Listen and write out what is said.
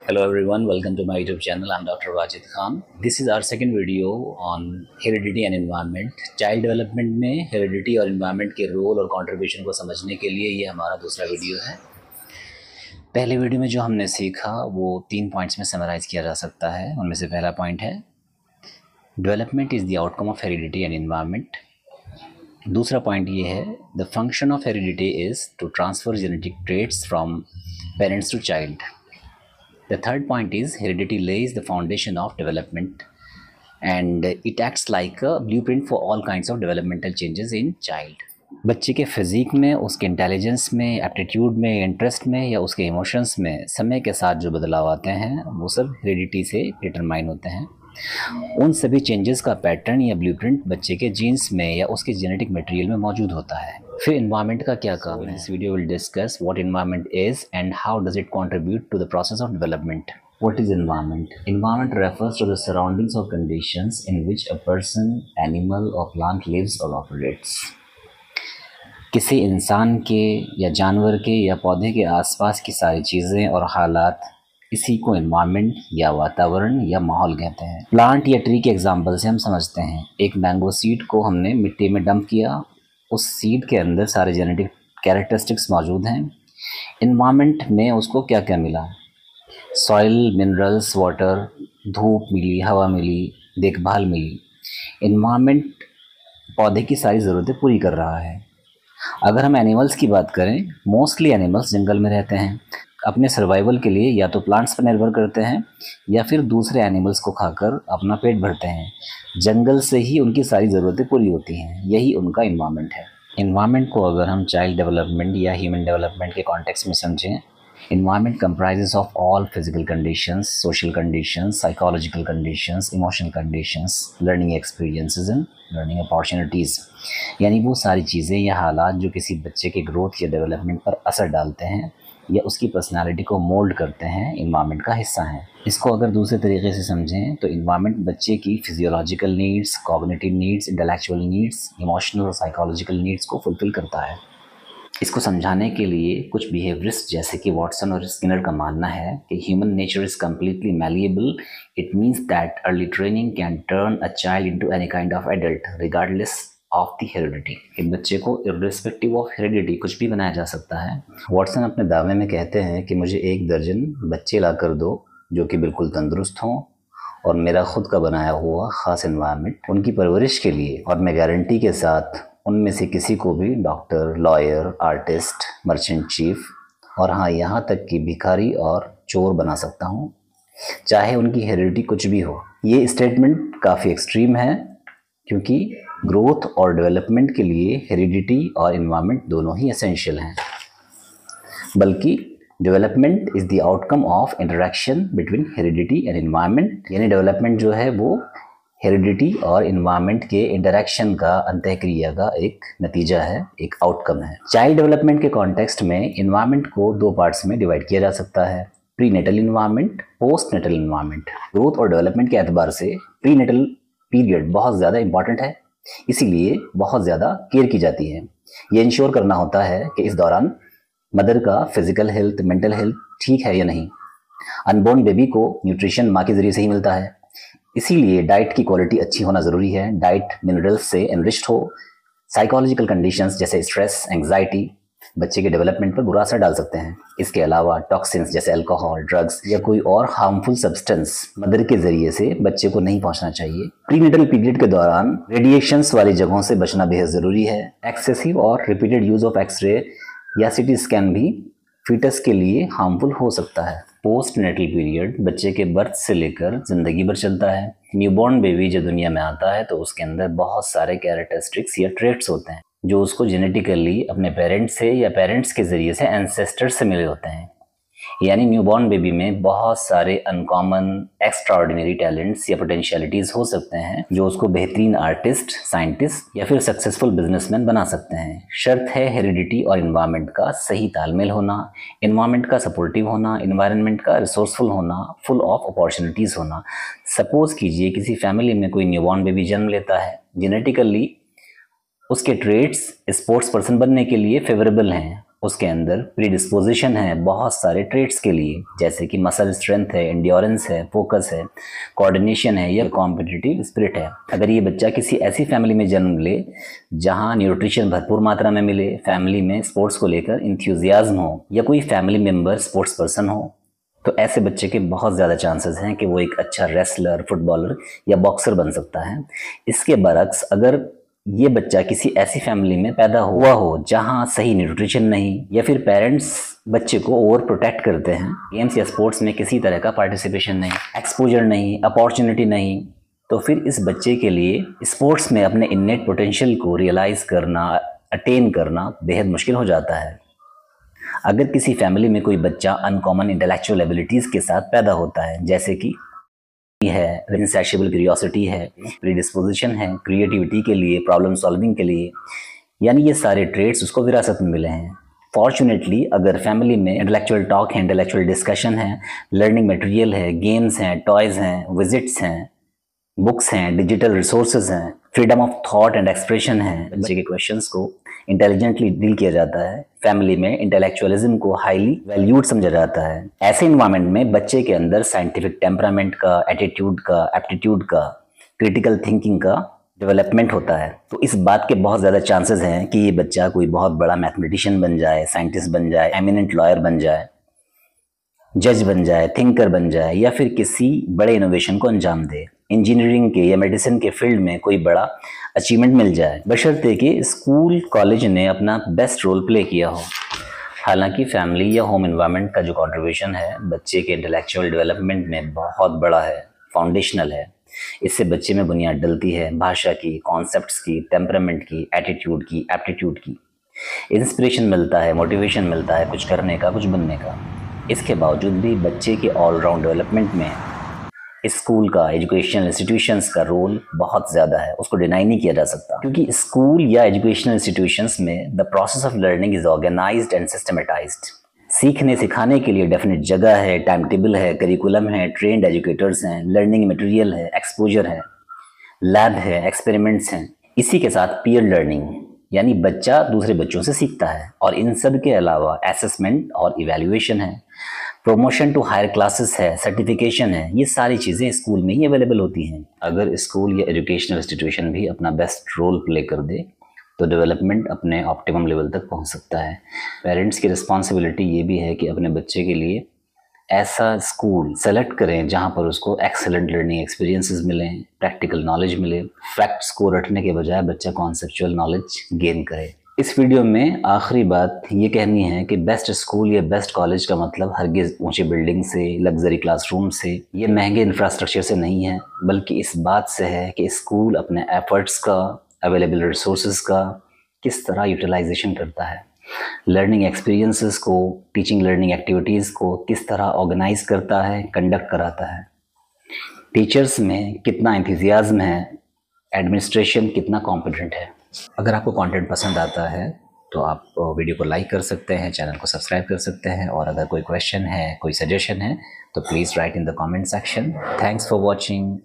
Hello everyone, welcome to my YouTube channel. I'm Dr. Wajid Khan. This is our second video on heredity and environment. Child development में heredity और environment के role और contribution को समझने के लिए ये हमारा दूसरा वीडियो है। पहले वीडियो में जो हमने सीखा वो 3 पॉइंट्स में समराइज़ किया जा सकता है। उनमें से पहला पॉइंट है development is the outcome of heredity and environment. दूसरा पॉइंट ये है the function of heredity is to transfer genetic traits from parents to child. The third point is heredity lays the foundation of development and it acts like a blueprint for all kinds of developmental changes in child. बच्चे के physique में, उसके intelligence में, aptitude में, interest में या उसके emotions में समय के साथ जो बदलाव आते हैं वो सब हेरिडिटी से डिटरमाइन होते हैं। उन सभी चेंजेस का पैटर्न या ब्लूप्रिंट बच्चे के जीन्स में या उसके जेनेटिक मटेरियल में मौजूद होता है। फिर इन्वायरमेंट का क्या काम है? This video will discuss what environment is and how does it contribute to the process of development. What is environment? Environment refers to the surroundings or conditions in which a person, animal or plant lives or operates. किसी इंसान के या जानवर के या पौधे के आसपास की सारी चीज़ें और हालात, इसी को एनवायरनमेंट या वातावरण या माहौल कहते हैं। प्लांट या ट्री के एग्जाम्पल से हम समझते हैं। एक मैंगो सीड को हमने मिट्टी में डंप किया, उस सीड के अंदर सारे जेनेटिक कैरेक्टरिस्टिक्स मौजूद हैं। एनवायरनमेंट में उसको क्या क्या मिला? सॉइल, मिनरल्स, वाटर, धूप मिली, हवा मिली, देखभाल मिली। एनवायरनमेंट पौधे की सारी ज़रूरतें पूरी कर रहा है। अगर हम एनिमल्स की बात करें, मोस्टली एनिमल्स जंगल में रहते हैं। अपने सर्वाइवल के लिए या तो प्लांट्स पर निर्भर करते हैं या फिर दूसरे एनिमल्स को खाकर अपना पेट भरते हैं। जंगल से ही उनकी सारी ज़रूरतें पूरी होती हैं, यही उनका इन्वायरमेंट है। इन्वायरमेंट को अगर हम चाइल्ड डेवलपमेंट या ह्यूमन डेवलपमेंट के कॉन्टेक्स्ट में समझें, environment comprises of all physical conditions, social conditions, psychological conditions, emotional conditions, learning experiences and learning opportunities। यानी वो सारी चीज़ें या हालात जो किसी बच्चे के ग्रोथ या डेवलपमेंट पर असर डालते हैं या उसकी पर्सनालिटी को मोल्ड करते हैं, इन्वायरमेंट का हिस्सा हैं। इसको अगर दूसरे तरीके से समझें तो इन्वायरमेंट बच्चे की physiological needs, cognitive needs, intellectual needs, emotional और साइकोलॉजिकल नीड्स को फुलफिल करता है। इसको समझाने के लिए कुछ बिहेवियरिस्ट जैसे कि वॉटसन और स्किनर का मानना है कि human nature is completely malleable. It means that early training can turn a child into any kind of adult regardless of the heredity. एक बच्चे को इर्रिस्पेक्टिव ऑफ हेरिडिटी कुछ भी बनाया जा सकता है। वॉटसन अपने दावे में कहते हैं कि मुझे 1 दर्जन बच्चे ला कर दो जो कि बिल्कुल तंदुरुस्त हों और मेरा खुद का बनाया हुआ ख़ास एनवायरनमेंट उनकी परवरिश के लिए, और मैं गारंटी के साथ उनमें से किसी को भी doctor, lawyer, artist, merchant chief और हाँ यहाँ तक कि भिखारी और चोर बना सकता हूँ, चाहे उनकी हेरिडिटी कुछ भी हो। ये स्टेटमेंट काफ़ी एक्सट्रीम है क्योंकि ग्रोथ और डेवलपमेंट के लिए हेरिडिटी और इन्वायरमेंट दोनों ही एसेंशियल हैं। बल्कि development is the outcome of interaction between heredity and environment. यानी डेवलपमेंट जो है वो हेरिडिटी और इन्वायरमेंट के इंटरेक्शन का, अंतःक्रिया का एक नतीजा है, एक आउटकम है। चाइल्ड डेवलपमेंट के कॉन्टेक्स्ट में इन्वायरमेंट को 2 पार्ट्स में डिवाइड किया जा सकता है, prenatal environment, postnatal environment. Growth और डेवलपमेंट के एतबार से प्री नेटल पीरियड बहुत ज़्यादा इंपॉर्टेंट है, इसीलिए बहुत ज़्यादा केयर की जाती है। ये इंश्योर करना होता है कि इस दौरान मदर का फिजिकल हेल्थ, मेंटल हेल्थ ठीक है या नहीं। अनबॉर्न बेबी को न्यूट्रिशन माँ के ज़रिए से ही मिलता है, इसीलिए डाइट की क्वालिटी अच्छी होना ज़रूरी है। डाइट मिनरल्स से एनरिच्ड हो। साइकोलॉजिकल कंडीशंस जैसे स्ट्रेस, एंग्जाइटी बच्चे के डेवलपमेंट पर बुरा असर डाल सकते हैं। इसके अलावा टॉक्सिन्स जैसे अल्कोहल, ड्रग्स या कोई और हार्मफुल सब्सटेंस मदर के ज़रिए से बच्चे को नहीं पहुंचना चाहिए। प्रीनेटल पीरियड के दौरान रेडिएशंस वाली जगहों से बचना बेहद ज़रूरी है। एक्सेसिव और रिपीटेड यूज़ ऑफ एक्सरे या सीटी स्कैन भी फीटस के लिए हार्मफुल हो सकता है। पोस्ट नेटल पीरियड बच्चे के बर्थ से लेकर ज़िंदगी भर चलता है। न्यूबॉर्न बेबी जब दुनिया में आता है तो उसके अंदर बहुत सारे कैरेक्टरिस्टिक्स या ट्रेट्स होते हैं जो उसको जेनेटिकली अपने पेरेंट्स से या पेरेंट्स के ज़रिए से एंसेस्टर्स से मिले होते हैं। यानी न्यूबॉर्न बेबी में बहुत सारे अनकॉमन, एक्स्ट्राऑर्डिनरी टैलेंट्स या पोटेंशियलिटीज़ हो सकते हैं जो उसको बेहतरीन आर्टिस्ट, साइंटिस्ट या फिर सक्सेसफुल बिजनेसमैन बना सकते हैं। शर्त है हेरिडिटी और इन्वायरमेंट का सही तालमेल होना, इन्वायरमेंट का सपोर्टिव होना, इन्वायरमेंट का रिसोर्सफुल होना, फुल ऑफ अपॉर्चुनिटीज़ होना। सपोज कीजिए किसी फैमिली में कोई न्यूबॉर्न बेबी जन्म लेता है, जेनेटिकली उसके ट्रेट्स स्पोर्ट्स पर्सन बनने के लिए फेवरेबल हैं, उसके अंदर प्रीडिस्पोजिशन है बहुत सारे ट्रेट्स के लिए, जैसे कि मसल स्ट्रेंथ है, एंड्योरेंस है, फोकस है, कोऑर्डिनेशन है या कॉम्पिटिटिव स्पिरिट है। अगर ये बच्चा किसी ऐसी फैमिली में जन्म ले जहां न्यूट्रिशन भरपूर मात्रा में मिले, फैमिली में स्पोर्ट्स को लेकर इंथ्यूजियाज्म हो या कोई फैमिली मेम्बर स्पोर्ट्स पर्सन हो, तो ऐसे बच्चे के बहुत ज़्यादा चांसेस हैं कि वो एक अच्छा रेसलर, फुटबॉलर या बॉक्सर बन सकता है। इसके बरक्स अगर ये बच्चा किसी ऐसी फैमिली में पैदा हुआ हो जहां सही न्यूट्रिशन नहीं या फिर पेरेंट्स बच्चे को ओवर प्रोटेक्ट करते हैं, गेम्स या स्पोर्ट्स में किसी तरह का पार्टिसिपेशन नहीं, एक्सपोजर नहीं, अपॉर्चुनिटी नहीं, तो फिर इस बच्चे के लिए स्पोर्ट्स में अपने इन्नेट पोटेंशियल को रियलाइज करना, अटेन करना बेहद मुश्किल हो जाता है। अगर किसी फैमिली में कोई बच्चा अनकॉमन इंटेलेक्चुअल एबिलिटीज़ के साथ पैदा होता है, जैसे कि है, इनसैशिएबल क्यूरियोसिटी है, प्रीडिस्पोजिशन है क्रिएटिविटी के लिए, प्रॉब्लम सॉल्विंग के लिए, यानी ये सारे ट्रेड्स उसको विरासत में मिले हैं। फॉर्चुनेटली अगर फैमिली में इंटेलेक्चुअल टॉक है, इंटेलेक्चुअल डिस्कशन है, लर्निंग मटेरियल है, गेम्स हैं, टॉयज़ हैं, विजिट्स हैं, बुक्स हैं, डिजिटल रिसोर्सेज हैं, freedom of thought and expression है, बच्चे के क्वेश्चंस को इंटेलिजेंटली डील किया जाता है, फैमिली में इंटेलेक्चुअलिज्म को हाईली वैल्यूड समझा जाता है, ऐसे इन्वायरमेंट में बच्चे के अंदर साइंटिफिक टेम्परामेंट का, एटीट्यूड का, एप्टीट्यूड का, क्रिटिकल थिंकिंग का डेवलपमेंट होता है। तो इस बात के बहुत ज़्यादा चांसेस हैं कि ये बच्चा कोई बहुत बड़ा मैथमेटिशियन बन जाए, साइंटिस्ट बन जाए, एमिनेंट लॉयर बन जाए, जज बन जाए, थिंकर बन जाए या फिर किसी बड़े इनोवेशन को अंजाम दे, इंजीनियरिंग के या मेडिसिन के फील्ड में कोई बड़ा अचीवमेंट मिल जाए, बशर्ते कि स्कूल कॉलेज ने अपना बेस्ट रोल प्ले किया हो। हालांकि फैमिली या होम एनवायरनमेंट का जो कंट्रीब्यूशन है बच्चे के इंटेलेक्चुअल डेवलपमेंट में बहुत बड़ा है, फाउंडेशनल है। इससे बच्चे में बुनियाद डलती है भाषा की, कॉन्सेप्ट्स की, टेम्परामेंट की, एटीट्यूड की, एप्टीट्यूड की, इंस्पिरेशन मिलता है, मोटिवेशन मिलता है कुछ करने का, कुछ बनने का। इसके बावजूद भी बच्चे के ऑलराउंड डेवलपमेंट में स्कूल का, एजुकेशनल इंस्टीट्यूशंस का रोल बहुत ज़्यादा है, उसको डिनाई नहीं किया जा सकता, क्योंकि स्कूल या एजुकेशनल इंस्टीट्यूशंस में the process of learning is organised and systematised. सीखने सिखाने के लिए डेफिनेट जगह है, टाइम टेबल है, करिकुलम है, ट्रेंड एजुकेटर्स हैं, लर्निंग मटेरियल है, एक्सपोजर है, लैब है, एक्सपेरिमेंट्स हैं। इसी के साथ पीयर लर्निंग, यानी बच्चा दूसरे बच्चों से सीखता है, और इन सब के अलावा असेसमेंट और इवैल्यूएशन है, प्रमोशन टू हायर क्लासेस है, सर्टिफिकेशन है। ये सारी चीज़ें स्कूल में ही अवेलेबल होती हैं। अगर स्कूल या एजुकेशनल इंस्टीट्यूशन भी अपना बेस्ट रोल प्ले कर दे तो डेवलपमेंट अपने ऑप्टिमम लेवल तक पहुंच सकता है। पेरेंट्स की रिस्पॉन्सिबिलिटी ये भी है कि अपने बच्चे के लिए ऐसा स्कूल सेलेक्ट करें जहां पर उसको एक्सेलेंट लर्निंग एक्सपीरियंसेस मिलें, प्रैक्टिकल नॉलेज मिले, फैक्ट्स को रटने के बजाय बच्चा कॉन्सेप्चुअल नॉलेज गेन करे। इस वीडियो में आखिरी बात ये कहनी है कि बेस्ट स्कूल या बेस्ट कॉलेज का मतलब हरगिज़ ऊंची बिल्डिंग से, लग्जरी क्लासरूम से, ये महंगे इंफ्रास्ट्रक्चर से नहीं है, बल्कि इस बात से है कि स्कूल अपने एफर्ट्स का, अवेलेबल रिसोर्सेज का किस तरह यूटिलाइजेशन करता है, लर्निंग एक्सपीरियंसेस को, टीचिंग लर्निंग एक्टिविटीज़ को किस तरह ऑर्गेनाइज करता है, कंडक्ट कराता है, टीचर्स में कितना एंथुसियाज्म है, एडमिनिस्ट्रेशन कितना कॉम्पिटेंट है। अगर आपको कंटेंट पसंद आता है तो आप वीडियो को लाइक कर सकते हैं, चैनल को सब्सक्राइब कर सकते हैं, और अगर कोई क्वेश्चन है, कोई सजेशन है तो please write in the comment section. Thanks for watching.